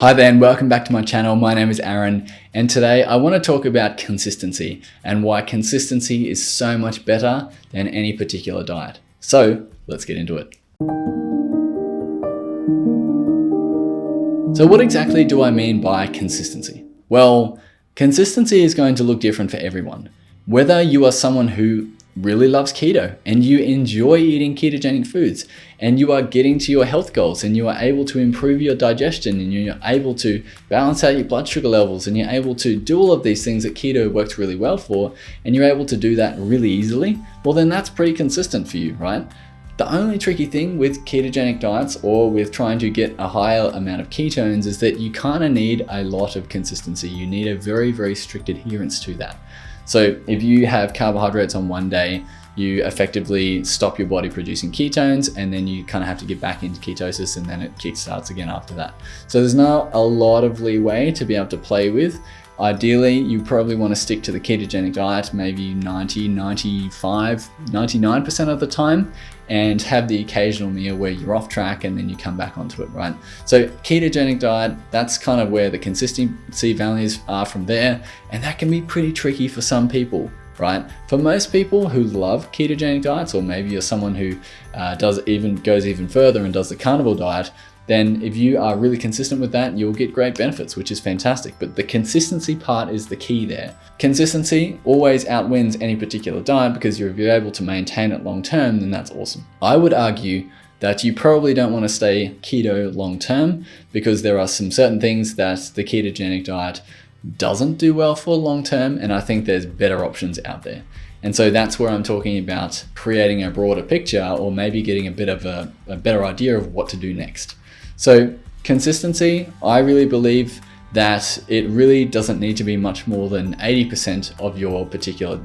Hi there and welcome back to my channel. My name is Aaron and today I want to talk about consistency and why consistency is so much better than any particular diet. So let's get into it. So what exactly do I mean by consistency? Well, consistency is going to look different for everyone. Whether you are someone who really loves keto and you enjoy eating ketogenic foods and you are getting to your health goals and you are able to improve your digestion and you're able to balance out your blood sugar levels and you're able to do all of these things that keto works really well for, and you're able to do that really easily, well then that's pretty consistent for you, right? The only tricky thing with ketogenic diets or with trying to get a higher amount of ketones is that you kind of need a lot of consistency. You need a very, very strict adherence to that. So if you have carbohydrates on one day, you effectively stop your body producing ketones and then you kind of have to get back into ketosis and then it kickstarts again after that. So there's not a lot of leeway to be able to play with. Ideally, you probably want to stick to the ketogenic diet maybe 90, 95, 99% of the time and have the occasional meal where you're off track and then you come back onto it, right? So ketogenic diet, that's kind of where the consistency values are from there, and that can be pretty tricky for some people, right? For most people who love ketogenic diets, or maybe you're someone who goes even further and does the carnivore diet, then if you are really consistent with that, you'll get great benefits, which is fantastic. But the consistency part is the key there. Consistency always outwins any particular diet because if you're able to maintain it long term, then that's awesome. I would argue that you probably don't want to stay keto long term because there are some certain things that the ketogenic diet doesn't do well for long term, and I think there's better options out there. And so that's where I'm talking about creating a broader picture or maybe getting a bit of a better idea of what to do next. So consistency, I really believe that it really doesn't need to be much more than 80% of your particular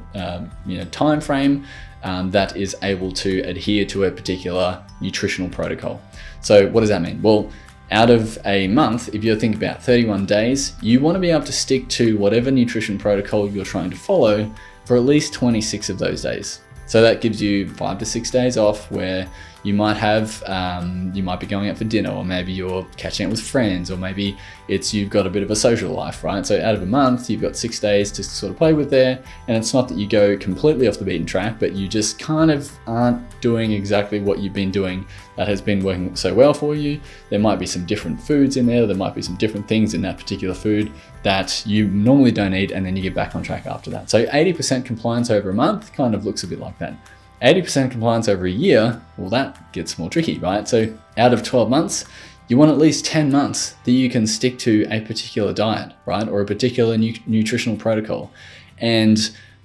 time frame that is able to adhere to a particular nutritional protocol. So what does that mean? Well, out of a month, if you're thinking about 31 days, you want to be able to stick to whatever nutrition protocol you're trying to follow for at least 26 of those days. So that gives you 5 to 6 days off where you might be going out for dinner, or maybe you're catching up with friends, or maybe you've got a bit of a social life, right? So out of a month, you've got 6 days to sort of play with there. And it's not that you go completely off the beaten track, but you just kind of aren't doing exactly what you've been doing that has been working so well for you. There might be some different foods in there. There might be some different things in that particular food that you normally don't eat, and then you get back on track after that. So 80% compliance over a month kind of looks a bit like that. 80% compliance over a year, well, that gets more tricky, right? So out of 12 months, you want at least 10 months that you can stick to a particular diet, right? Or a particular nutritional protocol. And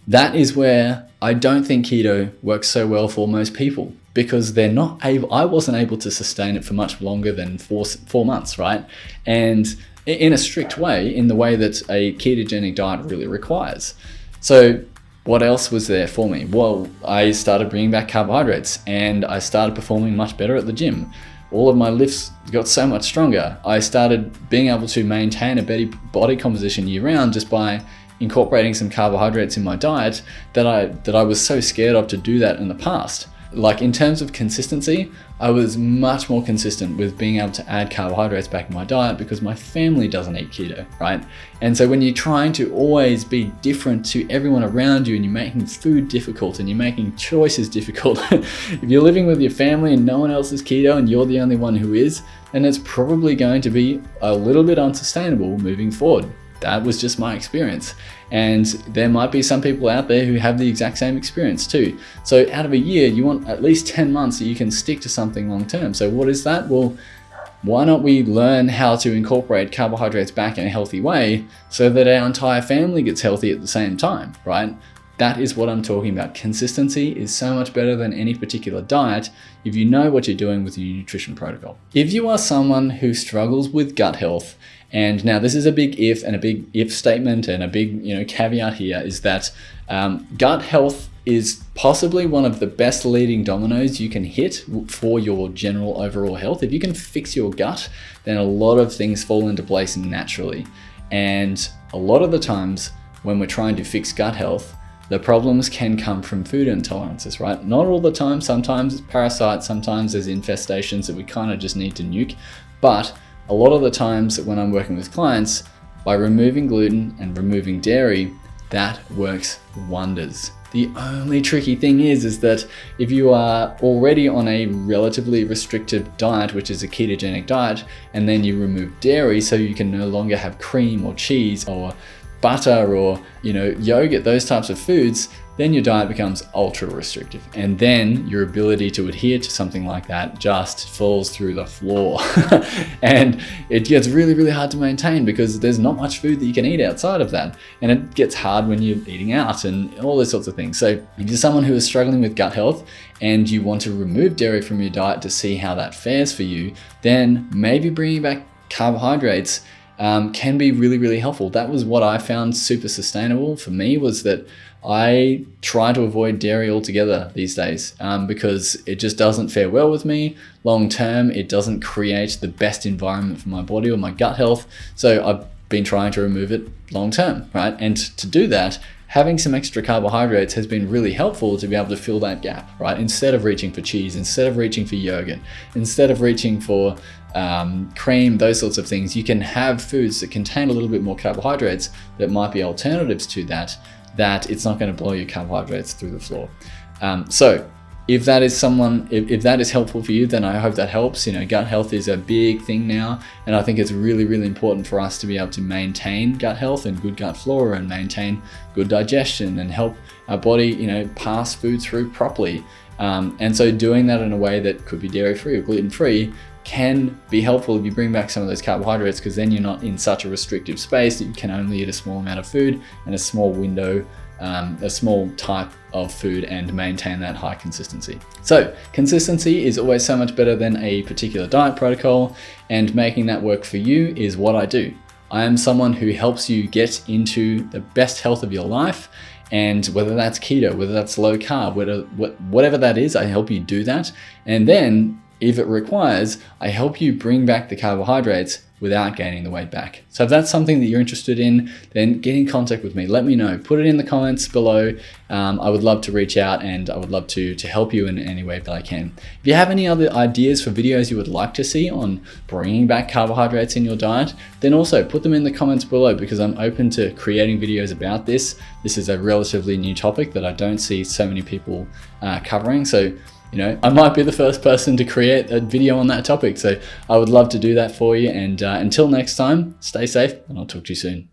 that is where I don't think keto works so well for most people, because I wasn't able to sustain it for much longer than four months, right? And in a strict way, in the way that a ketogenic diet really requires. So what else was there for me? Well, I started bringing back carbohydrates and I started performing much better at the gym. All of my lifts got so much stronger. I started being able to maintain a better body composition year round just by incorporating some carbohydrates in my diet that I was so scared of to do that in the past. Like in terms of consistency, I was much more consistent with being able to add carbohydrates back in my diet because my family doesn't eat keto, right? And so when you're trying to always be different to everyone around you and you're making food difficult and you're making choices difficult, if you're living with your family and no one else is keto and you're the only one who is, then it's probably going to be a little bit unsustainable moving forward. That was just my experience. And there might be some people out there who have the exact same experience too. So out of a year, you want at least 10 months that you can stick to something long term. So what is that? Well, why not we learn how to incorporate carbohydrates back in a healthy way so that our entire family gets healthy at the same time, right? That is what I'm talking about. Consistency is so much better than any particular diet if you know what you're doing with your nutrition protocol. If you are someone who struggles with gut health, and now this is a big if and a big if statement and a big caveat here is that gut health is possibly one of the best leading dominoes you can hit for your general overall health. If you can fix your gut, then a lot of things fall into place naturally. And a lot of the times when we're trying to fix gut health, the problems can come from food intolerances, right? Not all the time. Sometimes it's parasites, sometimes there's infestations that we kind of just need to nuke. But a lot of the times when I'm working with clients, by removing gluten and removing dairy, that works wonders. The only tricky thing is that if you are already on a relatively restrictive diet, which is a ketogenic diet, and then you remove dairy so you can no longer have cream or cheese or butter or yogurt, those types of foods, then your diet becomes ultra restrictive. And then your ability to adhere to something like that just falls through the floor. And it gets really, really hard to maintain because there's not much food that you can eat outside of that. And it gets hard when you're eating out and all those sorts of things. So if you're someone who is struggling with gut health and you want to remove dairy from your diet to see how that fares for you, then maybe bringing back carbohydrates can be really, really helpful. That was what I found super sustainable for me, was that I try to avoid dairy altogether these days because it just doesn't fare well with me long term. It doesn't create the best environment for my body or my gut health. So I've been trying to remove it long term, right? And to do that, having some extra carbohydrates has been really helpful to be able to fill that gap, right? Instead of reaching for cheese, instead of reaching for yogurt, instead of reaching for cream, those sorts of things, you can have foods that contain a little bit more carbohydrates that might be alternatives to that it's not going to blow your carbohydrates through the floor. So if that is if that is helpful for you, then I hope that helps. Gut health is a big thing now, and I think it's really, really important for us to be able to maintain gut health and good gut flora and maintain good digestion and help our body, pass food through properly. And so doing that in a way that could be dairy-free or gluten-free can be helpful if you bring back some of those carbohydrates, because then you're not in such a restrictive space that you can only eat a small amount of food and a small window, a small type of food, and maintain that high consistency. So consistency is always so much better than a particular diet protocol, and making that work for you is what I do. I am someone who helps you get into the best health of your life, and whether that's keto, whether that's low carb, whatever that is, I help you do that. And then if it requires, I help you bring back the carbohydrates without gaining the weight back. So if that's something that you're interested in, then get in contact with me. Let me know. Put it in the comments below. I would love to reach out, and I would love to help you in any way that I can. If you have any other ideas for videos you would like to see on bringing back carbohydrates in your diet, then also put them in the comments below, because I'm open to creating videos about this. This is a relatively new topic that I don't see so many people covering. So I might be the first person to create a video on that topic. So I would love to do that for you. And until next time, stay safe, and I'll talk to you soon.